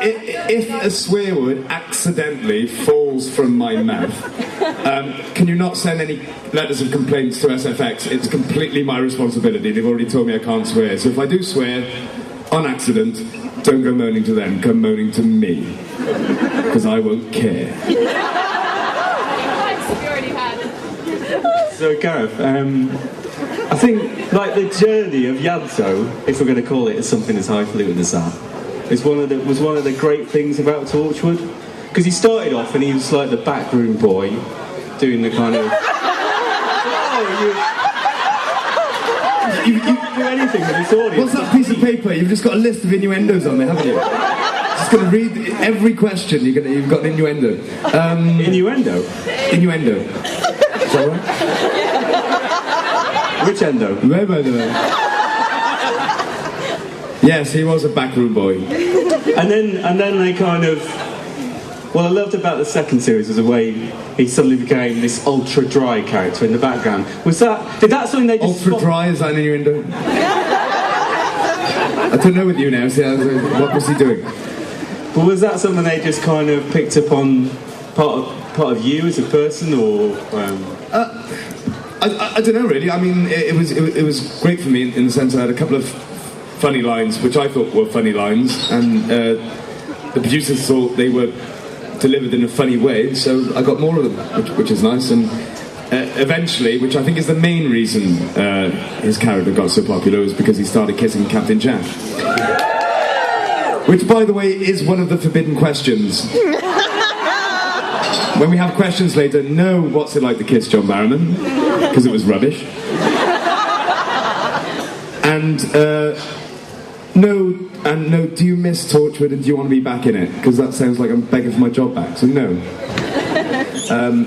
if a swear word accidentally falls from my mouth, can you not send any letters of complaints to SFX? It's completely my responsibility. They've already told me I can't swear. So if I do swear on accident, don't go moaning to them, come moaning to me. Because I won't care. So Gareth, I think like the journey of Yanto, if we're going to call it something as highfalutin as that, was one of the great things about Torchwood, because he started off and he was like the backroom boy, doing the kind of you do anything with this audience. What's that piece of paper? You've just got a list of innuendos on there, haven't you? Just going to read every question. You've got an innuendo. Innuendo. Innuendo. Is that right? Which endo? Yes, he was a backroom boy. And then they kind of... What I loved about the second series was the way he suddenly became this ultra dry character in the background. Did that something they just... Ultra dry, is that an innuendo? I don't know with you now, so what was he doing? But was that something they just kind of picked up on part of you as a person, or... I don't know really. I mean, it was great for me in the sense I had a couple of funny lines, which I thought were funny lines, and the producers thought they were delivered in a funny way, so I got more of them, which is nice. And eventually, which I think is the main reason his character got so popular, was because he started kissing Captain Jack. Which, by the way, is one of the forbidden questions. When we have questions later, no, what's it like to kiss John Barrowman? Because it was rubbish. And no, do you miss Torchwood and do you want to be back in it? Because that sounds like I'm begging for my job back, so no.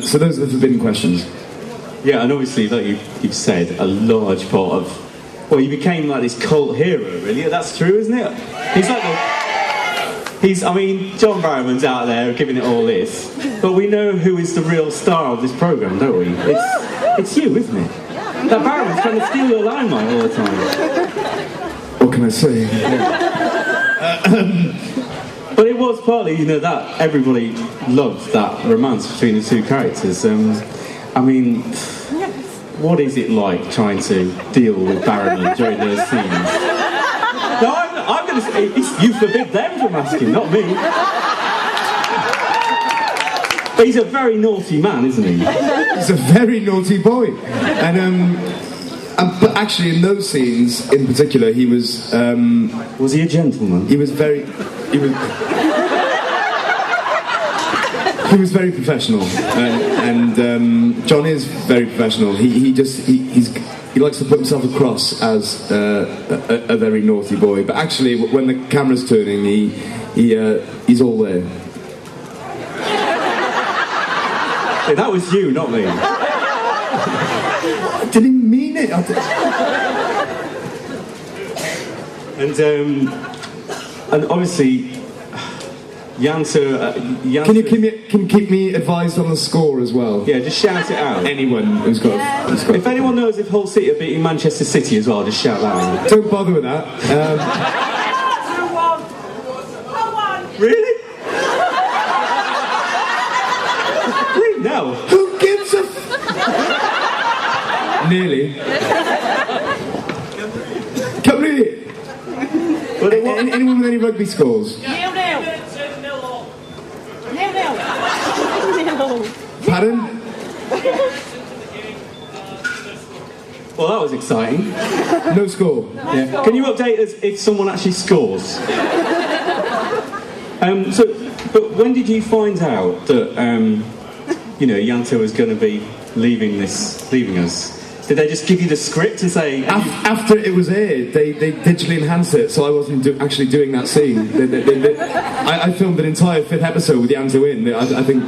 So those are the forbidden questions. Yeah, and obviously, like you've said, a large part of... Well, you became like this cult hero, really. That's true, isn't it? He's like John Barrowman's out there giving it all this, but we know who is the real star of this programme, don't we? It's you, isn't it? That Barrowman's trying to steal your limelight all the time. What can I say? But it was partly, that everybody loved that romance between the two characters. What is it like trying to deal with Barrowman during those scenes? No, I'm going to say, you forbid them from asking, not me. But he's a very naughty man, isn't he? He's a very naughty boy. But actually, in those scenes, in particular, he was... was he a gentleman? He was very professional, and John is very professional. He likes to put himself across as a very naughty boy. But actually, when the camera's turning, he's all there. Hey, that was you, not me. I didn't mean it. And obviously, Yanto... Can you keep me advised on the score as well? Yeah, just shout it out. Anyone who's got... If anyone knows if Hull City are beating Manchester City as well, just shout that out. Don't bother with that. 2-1. Really? No. Who gives a... Nearly. Come really. Anyone with any rugby scores? 0-0. Pardon? Well, that was exciting. No score. Yeah. Can you update us if someone actually scores? But when did you find out that Yanto was going to be leaving us? Did they just give you the script and say... After it was aired, they digitally enhanced it, so I wasn't actually doing that scene. I filmed an entire 5th episode with Yanto in. I think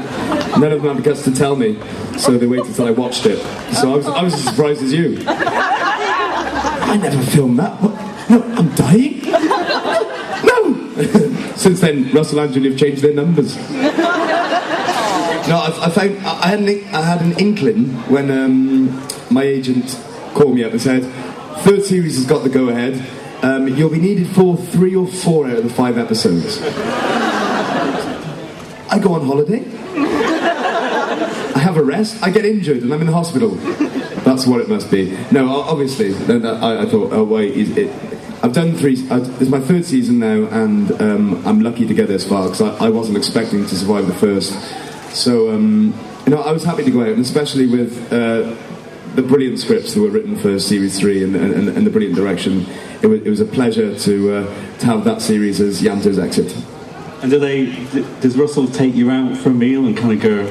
none of them had the guts to tell me, so they waited until I watched it. So I was as surprised as you. I never filmed that. What? No, I'm dying? No! Since then, Russell and Julie have changed their numbers. No, I had an inkling when my agent called me up and said, 3rd series has got the go-ahead. You'll be needed for 3 or 4 out of the 5 episodes. I go on holiday. I have a rest. I get injured and I'm in the hospital. That's what it must be. No, obviously. Then I thought, oh wait, I've done 3. It's my 3rd season now, and I'm lucky to get this far because I wasn't expecting to survive the first. So I was happy to go out, and especially with the brilliant scripts that were written for series 3 and the brilliant direction. It was a pleasure to have that series as Yanto's exit. And does Russell take you out for a meal and kind of go,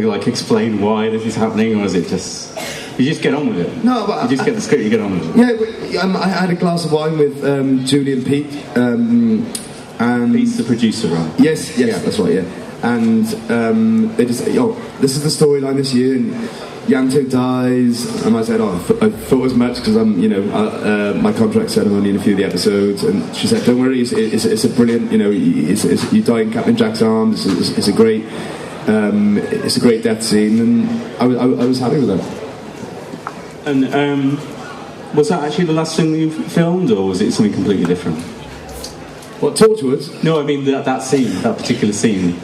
like explain why this is happening, or is it just you just get on with it? No, but you just get the script, you get on with it. Yeah, I had a glass of wine with Julie and Pete, and Pete's the producer, right? Yes, yeah. That's right. Yeah, and they just this is the storyline this year, and Yanto dies, and I said, I thought as much because my contract said I'm only in a few of the episodes, and she said, don't worry, it's a brilliant, you die in Captain Jack's arms, it's a great death scene, and I was happy with that. And was that actually the last thing you filmed, or was it something completely different? What, Torchwood? No, I mean that scene, that particular scene.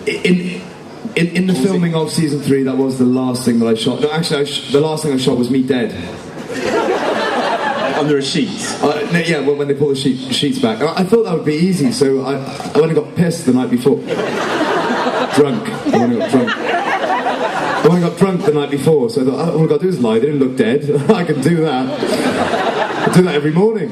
In the filming of season 3, that was the last thing that I shot. No, actually, the last thing I shot was me dead. Under a sheet? Yeah, when they pull the sheets back. I thought that would be easy, so I went and got pissed the night before. Drunk. I went and got drunk the night before, so I thought, all I've got to do is lie. They didn't look dead. I can do that. I do that every morning.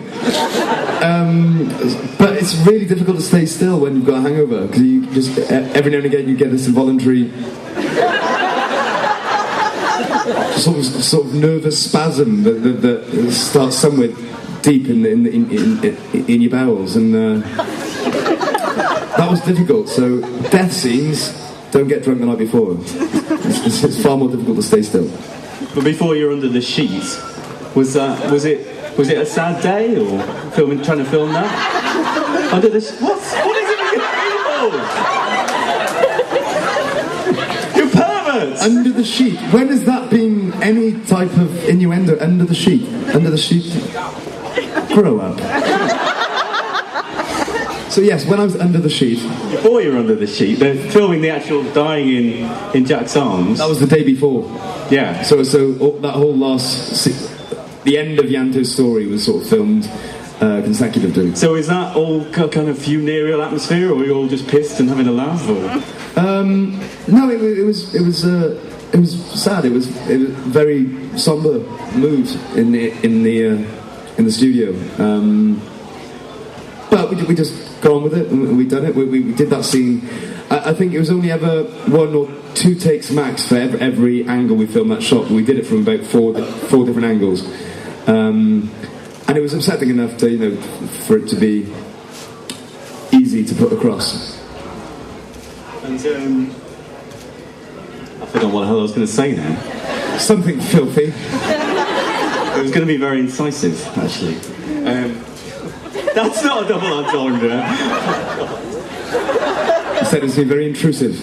But it's really difficult to stay still when you've got a hangover, because you just every now and again you get this involuntary sort of nervous spasm that starts somewhere deep in your bowels, and that was difficult. So death scenes, don't get drunk the night before. It's far more difficult to stay still. But before you're under the sheets, was it a sad day, or trying to film that? Under the what is it? You perverts! Under the sheet. When has that been any type of innuendo? Under the sheet. Under the sheet. Grow up. So yes, when I was under the sheet. Before you were under the sheet, they're filming the actual dying in Jack's arms. That was the day before. Yeah. So that whole the end of Yanto's story was sort of filmed consecutively. So is that all kind of funereal atmosphere, or were you all just pissed and having a laugh? Or? No, it was sad. It was very somber mood in the studio. But we just got on with it, and we done it. We did that scene. I think it was only ever 1 or 2 takes max for every angle we filmed that shot. But we did it from about four different angles. And it was upsetting enough to, for it to be easy to put across. And I forgot what the hell I was going to say now. Something filthy. It was going to be very incisive, actually. That's not a double entendre. You said it was very intrusive.